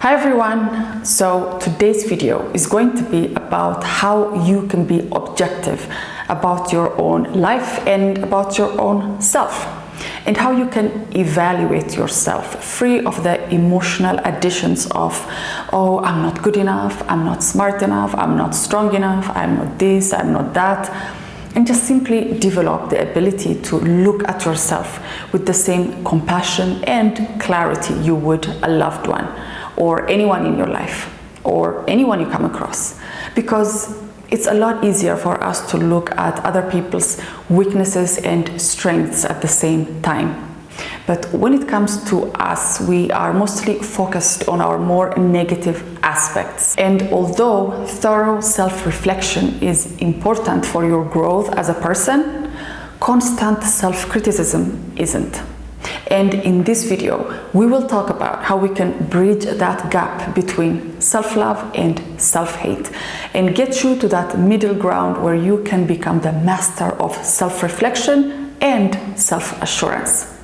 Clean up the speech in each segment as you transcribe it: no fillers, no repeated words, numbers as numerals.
Hi everyone! So today's video is going to be about how you can be objective about your own life and about your own self, and how you can evaluate yourself free of the emotional additions of, oh, I'm not good enough, I'm not smart enough, I'm not strong enough, I'm not this, I'm not that, and just simply develop the ability to look at yourself with the same compassion and clarity you would a loved one, or anyone in your life, or anyone you come across. Because it's a lot easier for us to look at other people's weaknesses and strengths at the same time. But when it comes to us, we are mostly focused on our more negative aspects. And although thorough self-reflection is important for your growth as a person, constant self-criticism isn't. And in this video, we will talk about how we can bridge that gap between self-love and self-hate and get you to that middle ground where you can become the master of self-reflection and self-assurance.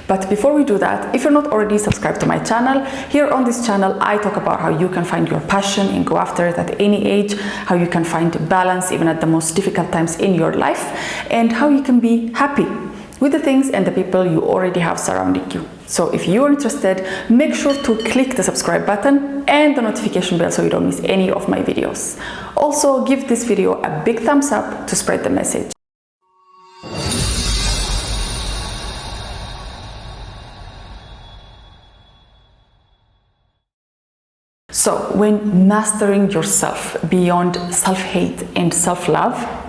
But before we do that, if you're not already subscribed to my channel, here on this channel, I talk about how you can find your passion and go after it at any age, how you can find balance even at the most difficult times in your life, and how you can be happy with the things and the people you already have surrounding you. So if you're interested, make sure to click the subscribe button and the notification bell so you don't miss any of my videos. Also, give this video a big thumbs up to spread the message. So when mastering yourself beyond self-hate and self-love,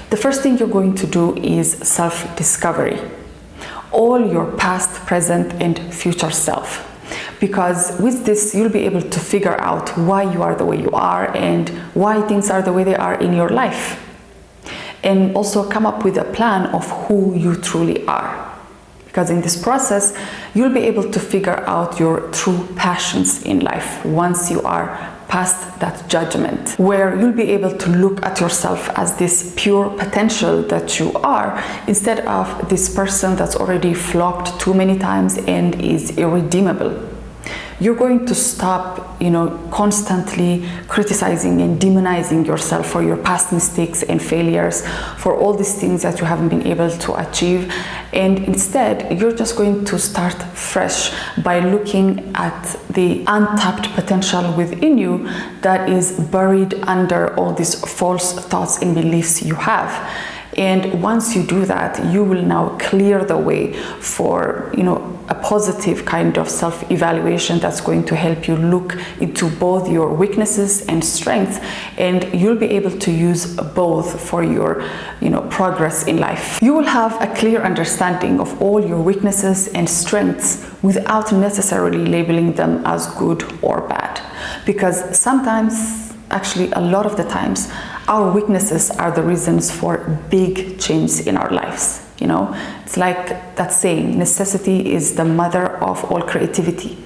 the first thing you're going to do is self-discovery. All your past, present, and future self. Because with this, you'll be able to figure out why you are the way you are and why things are the way they are in your life. And also come up with a plan of who you truly are. Because in this process, you'll be able to figure out your true passions in life once you are past that judgment, where you'll be able to look at yourself as this pure potential that you are, instead of this person that's already flopped too many times and is irredeemable. You're going to stop, constantly criticizing and demonizing yourself for your past mistakes and failures, for all these things that you haven't been able to achieve. And instead, you're just going to start fresh by looking at the untapped potential within you that is buried under all these false thoughts and beliefs you have. And once you do that, you will now clear the way for, a positive kind of self-evaluation that's going to help you look into both your weaknesses and strengths, and you'll be able to use both for your, progress in life. You will have a clear understanding of all your weaknesses and strengths without necessarily labeling them as good or bad. Because sometimes, actually a lot of the times, our weaknesses are the reasons for big change in our lives. It's like that saying, necessity is the mother of all creativity.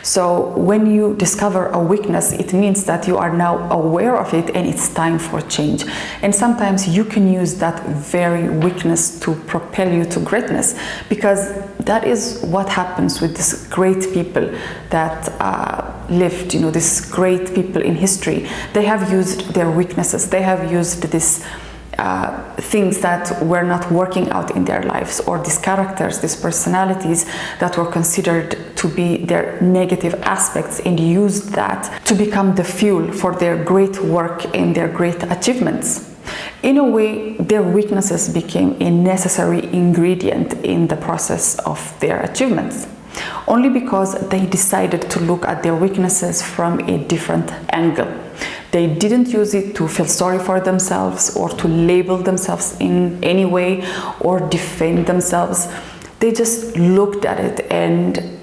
So when you discover a weakness, it means that you are now aware of it and it's time for change. And sometimes you can use that very weakness to propel you to greatness, because that is what happens with these great people that lived, these great people in history. They have used their weaknesses. They have used this things that were not working out in their lives, or these characters, these personalities that were considered to be their negative aspects, and used that to become the fuel for their great work and their great achievements. In a way, their weaknesses became a necessary ingredient in the process of their achievements, only because they decided to look at their weaknesses from a different angle. They didn't use it to feel sorry for themselves or to label themselves in any way or defend themselves. They just looked at it and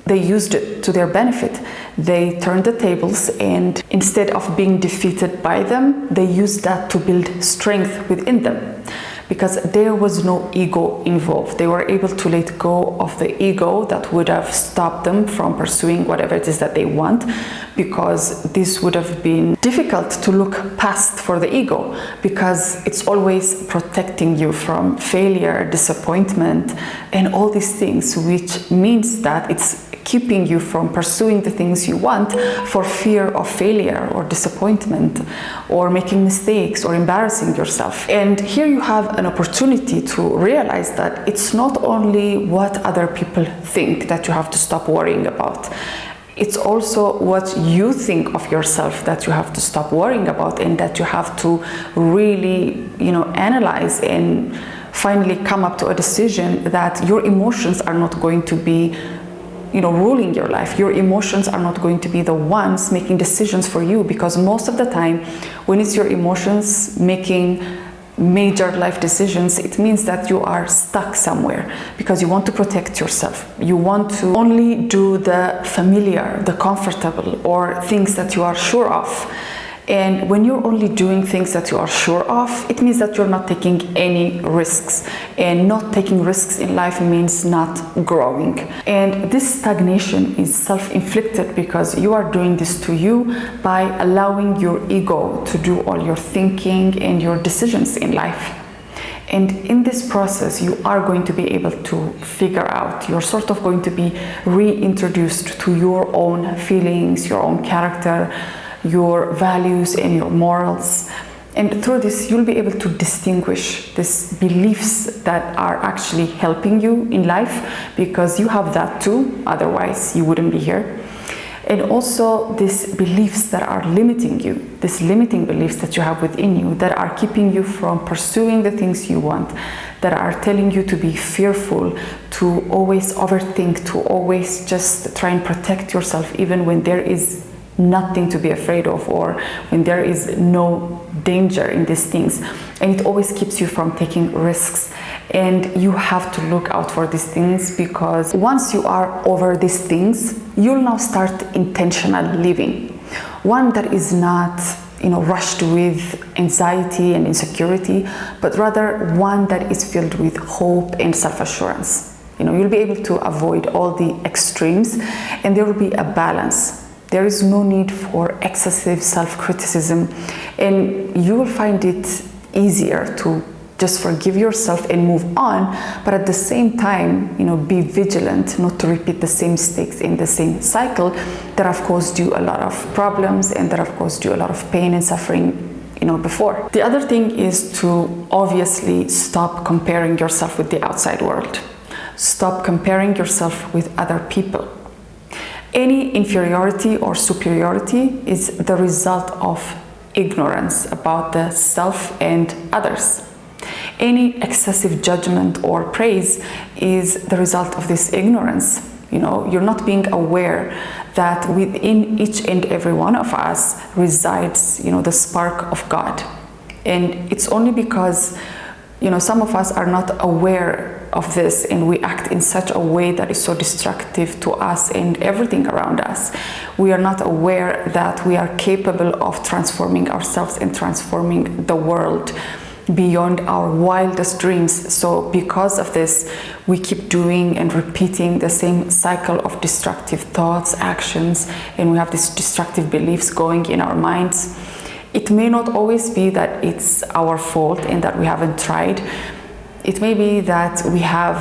they used it to their benefit. They turned the tables, and instead of being defeated by them, they used that to build strength within them. Because there was no ego involved. They were able to let go of the ego that would have stopped them from pursuing whatever it is that they want, because this would have been difficult to look past for the ego, because it's always protecting you from failure, disappointment, and all these things, which means that it's keeping you from pursuing the things you want for fear of failure or disappointment or making mistakes or embarrassing yourself. And here you have an opportunity to realize that it's not only what other people think that you have to stop worrying about. It's also what you think of yourself that you have to stop worrying about, and that you have to really, analyze and finally come up to a decision that your emotions are not going to be, ruling your life. Your emotions are not going to be the ones making decisions for you, because most of the time when it's your emotions making major life decisions, it means that you are stuck somewhere because you want to protect yourself. You want to only do the familiar, the comfortable, or things that you are sure of. And when you're only doing things that you are sure of, it means that you're not taking any risks. And not taking risks in life means not growing. And this stagnation is self-inflicted because you are doing this to you by allowing your ego to do all your thinking and your decisions in life. And in this process, you are going to be able to figure out, you're sort of going to be reintroduced to your own feelings, your own character, your values and your morals. And through this, you'll be able to distinguish these beliefs that are actually helping you in life, because you have that too, otherwise you wouldn't be here. And also these beliefs that are limiting you, these limiting beliefs that you have within you that are keeping you from pursuing the things you want, that are telling you to be fearful, to always overthink, to always just try and protect yourself even when there is nothing to be afraid of, or when there is no danger in these things. And it always keeps you from taking risks. And you have to look out for these things, because once you are over these things, you'll now start intentional living. One that is not, rushed with anxiety and insecurity, but rather one that is filled with hope and self-assurance. You'll be able to avoid all the extremes, and there will be a balance. There is no need for excessive self-criticism, and you will find it easier to just forgive yourself and move on, but at the same time, be vigilant not to repeat the same mistakes in the same cycle that have caused you a lot of problems and that have caused you a lot of pain and suffering, before. The other thing is to obviously stop comparing yourself with the outside world. Stop comparing yourself with other people. Any inferiority or superiority is the result of ignorance about the self and others. Any excessive judgment or praise is the result of this ignorance. You're not being aware that within each and every one of us resides, the spark of God. And it's only because some of us are not aware of this, and we act in such a way that is so destructive to us and everything around us. We are not aware that we are capable of transforming ourselves and transforming the world beyond our wildest dreams. So because of this, we keep doing and repeating the same cycle of destructive thoughts, actions, and we have these destructive beliefs going in our minds. It may not always be that it's our fault and that we haven't tried. It may be that we have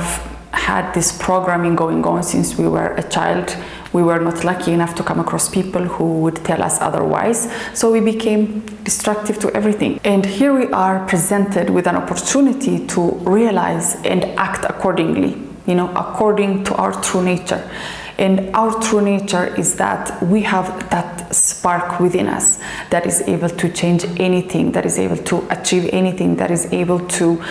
had this programming going on since we were a child. We were not lucky enough to come across people who would tell us otherwise, so we became destructive to everything. And here we are presented with an opportunity to realize and act accordingly, according to our true nature. And our true nature is that we have that spark within us that is able to change anything, that is able to achieve anything, that is able to,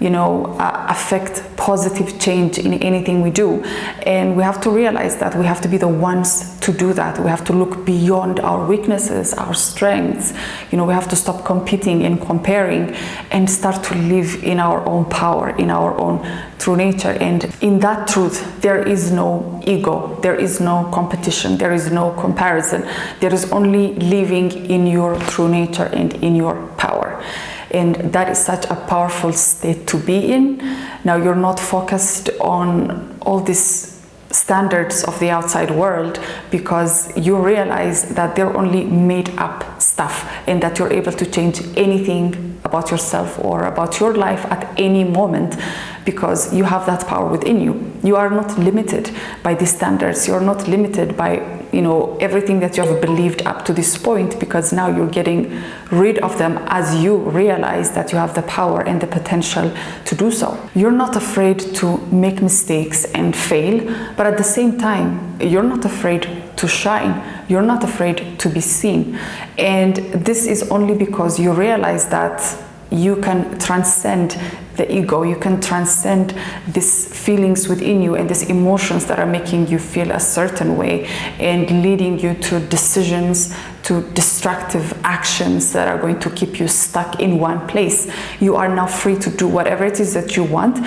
affect positive change in anything we do. And we have to realize that we have to be the ones to do that. We have to look beyond our weaknesses, our strengths. We have to stop competing and comparing and start to live in our own power, in our own true nature. And in that truth, there is no ego, there is no competition, there is no comparison. There is only living in your true nature and in your power. And that is such a powerful state to be in. Now you're not focused on all these standards of the outside world, because you realize that they're only made up stuff, and that you're able to change anything about yourself or about your life at any moment, because you have that power within you. You are not limited by these standards. You're not limited by everything that you have believed up to this point, because now you're getting rid of them as you realize that you have the power and the potential to do so. You're not afraid to make mistakes and fail, but at the same time, you're not afraid to shine. You're not afraid to be seen. And this is only because you realize that you can transcend the ego, you can transcend these feelings within you and these emotions that are making you feel a certain way and leading you to decisions, to destructive actions that are going to keep you stuck in one place. You are now free to do whatever it is that you want,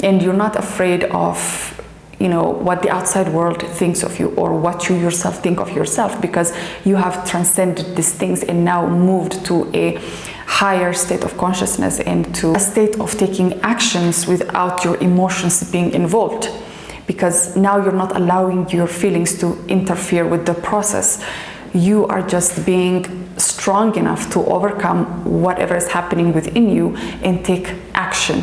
and you're not afraid of what the outside world thinks of you or what you yourself think of yourself, because you have transcended these things and now moved to a higher state of consciousness and to a state of taking actions without your emotions being involved, because now you're not allowing your feelings to interfere with the process. You are just being strong enough to overcome whatever is happening within you and take action.